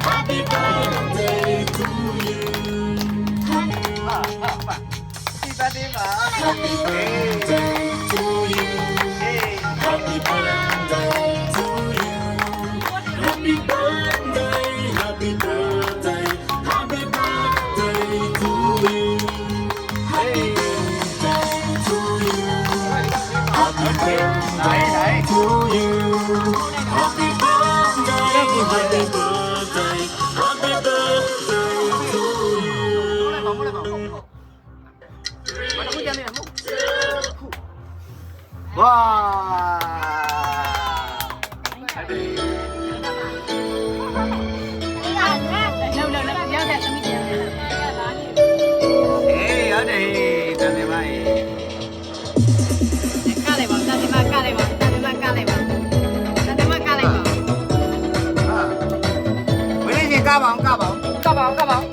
Happy birthday to you. Happy birthday ပါ Happy birthday to you. Happy birthday to you. Happy birthday, happy birthday, happy birthday to you. Happy birthday to you. Happy birthday to you. Happy birthday, happy birthday, happy birthday to you. မဟုတ်ဘူးမဟုတ်ဘူးဘာလို့ကြမ်းနေလဲမဟုတ်ဝါရတယ်တန်တယ်ပါရေကလည်းပါတန်တယ်ပါကလည်းပါတန်တယ်ပါကလည်းပါတန်တယ်ပါကလည်းပါဟာဝိနေကပါအောင်ကပါအောင်ကပါအောင်ကပါအောင်